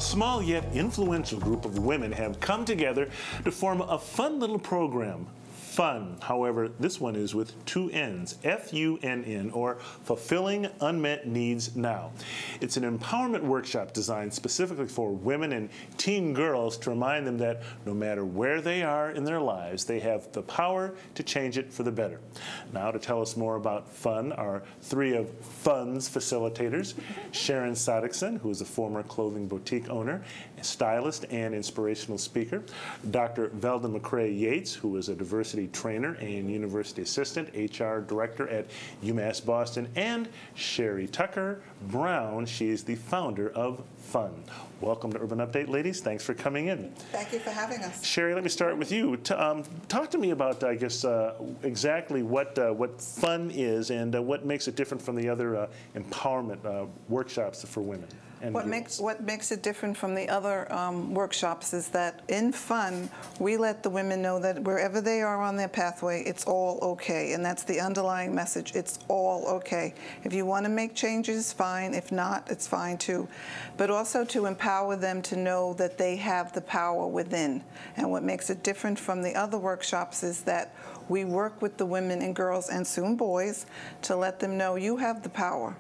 small yet influential group of women have come together to form a fun little program. FUNN. However, this one is with two N's, F-U-N-N, or Fulfilling Unmet Needs Now. It's an empowerment workshop designed specifically for women and teen girls to remind them that no matter where they are in their lives, they have the power to change it for the better. Now, to tell us more about FUNN are three of FUNN's facilitators, Sharon Sodekson, who is a former clothing boutique owner, a stylist and inspirational speaker, Dr. Velda McRae-Yates, who is a diversity trainer and university assistant, HR director at UMass Boston, and Sherry Tucker Brown. She is the founder of FUNN. Welcome to Urban Update, ladies. Thanks for coming in. Thank you for having us. Sherry, let me start with you. Talk to me about, I guess, exactly what FUNN is and what makes it different from the other empowerment workshops for women. What makes it different from the other workshops is that in FUNN, we let the women know that wherever they are on their pathway, it's all okay. And that's the underlying message. It's all okay. If you want to make changes, fine. If not, it's fine too. But also to empower them to know that they have the power within. And what makes it different from the other workshops is that we work with the women and girls and soon boys to let them know you have the power.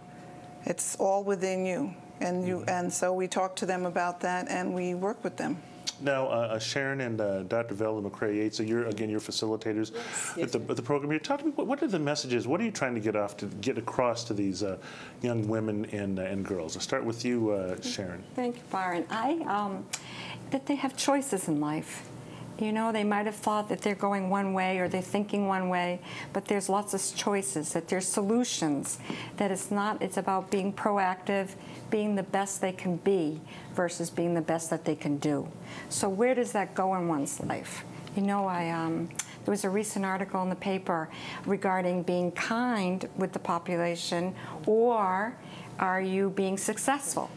It's all within you. And so we talk to them about that, and we work with them. Now, Sharon and Dr. Velda McRae-Yates, so you're facilitators at the program here. Talk to me, what are the messages? What are you trying to get across to these young women and girls? I'll start with you, Sharon. Thank you, Byron. That they have choices in life. You know, they might have thought that they're going one way or they're thinking one way, but there's lots of choices, that there's solutions, that it's about being proactive, being the best they can be versus being the best that they can do. So where does that go in one's life? You know, there was a recent article in the paper regarding being kind with the population, or are you being successful?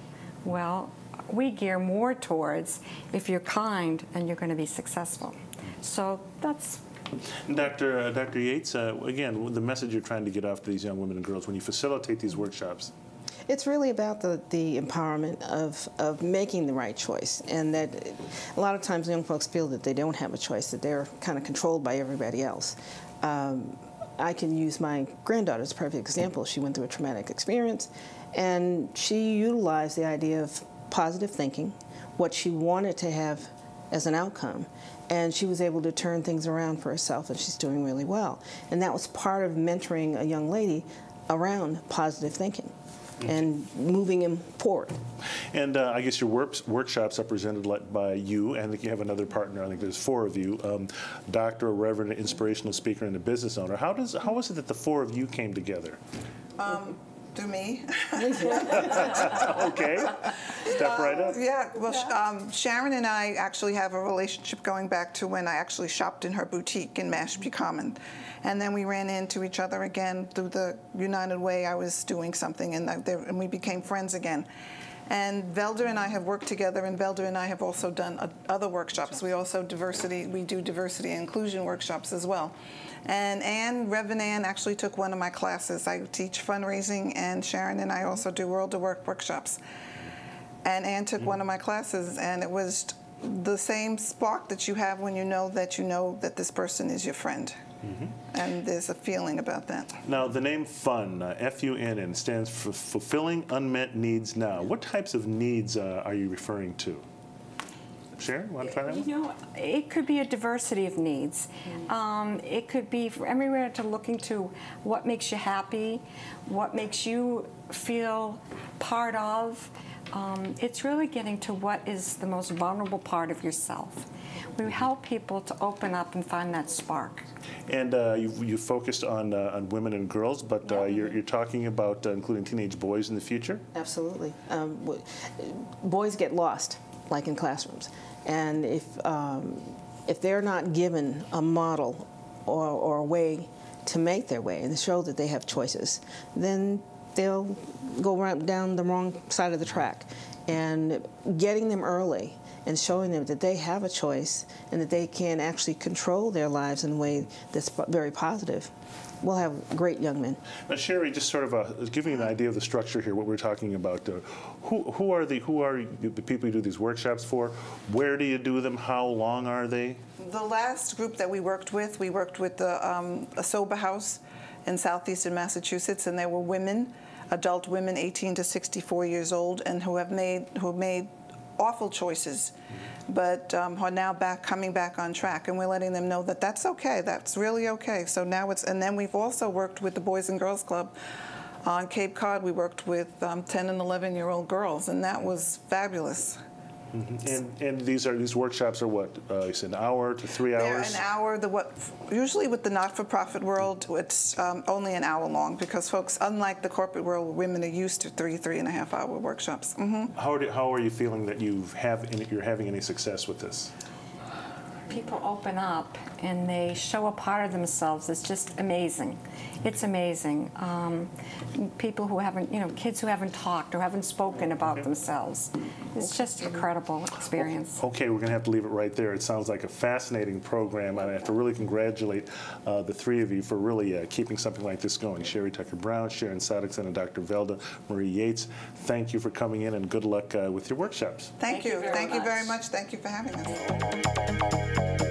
Well, we gear more towards if you're kind and you're going to be successful. So that's... Dr. Yates, again, the message you're trying to get off to these young women and girls when you facilitate these workshops. It's really about the empowerment of making the right choice, and that a lot of times young folks feel that they don't have a choice, that they're kind of controlled by everybody else. I can use my granddaughter as a perfect example. She went through a traumatic experience, and she utilized the idea of positive thinking, what she wanted to have as an outcome, and she was able to turn things around for herself, and she's doing really well. And that was part of mentoring a young lady around positive thinking and moving him forward. And I guess your workshops are presented by you, and I think you have another partner. I think there's four of you, doctor, a reverend, an inspirational speaker, and a business owner. How was it that the four of you came together? Do me. Okay. Step right up. Yeah, well, Sharon and I actually have a relationship going back to when I actually shopped in her boutique in Mashpee Common. And then we ran into each other again through the United Way. I was doing something, and we became friends again. And Velda and I have worked together, and Velda and I have also done other workshops. We do diversity and inclusion workshops as well. And Reverend Ann actually took one of my classes. I teach fundraising, and Sharon and I also do World of Work workshops. And Ann took one of my classes, and it was the same spark that you have when you know that this person is your friend. And there's a feeling about that. Now, the name FUNN, F-U-N-N, stands for Fulfilling Unmet Needs Now. What types of needs are you referring to? Sharon, want to try that one? You know, it could be a diversity of needs. It could be from everywhere to looking to what makes you happy, what makes you feel part of. It's really getting to what is the most vulnerable part of yourself. We help people to open up and find that spark. And you focused on women and girls, but you're talking about including teenage boys in the future? Absolutely. Boys get lost, like in classrooms. And if they're not given a model or a way to make their way and show that they have choices, then they'll go right down the wrong side of the track. And getting them early and showing them that they have a choice and that they can actually control their lives in a way that's very positive, we'll have great young men. Now, Sherry, just sort of giving an idea of the structure here, what we're talking about. Who are the people you do these workshops for? Where do you do them? How long are they? The last group that we worked with a sober house in southeastern Massachusetts, and there were women, adult women 18 to 64 years old, and who made awful choices, but are now coming back on track, and we're letting them know that that's okay, that's really okay. So now and then we've also worked with the Boys and Girls Club on Cape Cod. We worked with 10 and 11-year-old girls, and that was fabulous. Mm-hmm. And these workshops are what? You said an hour to 3 hours? They're an hour. Usually with the not-for-profit world, it's only an hour long, because folks, unlike the corporate world, women are used to 3.5 hour workshops. Mm-hmm. How are you feeling that you're having any success with this? People open up and they show a part of themselves. It's just amazing. It's amazing. People who haven't, kids who haven't talked or haven't spoken about themselves. It's just an incredible experience. Okay, we're going to have to leave it right there. It sounds like a fascinating program. I have to really congratulate the three of you for really keeping something like this going. Sherry Tucker-Brown, Sharon Sodekson, and Dr. Velda McRae-Yates, thank you for coming in, and good luck with your workshops. Thank you. Thank you very much. Thank you for having us.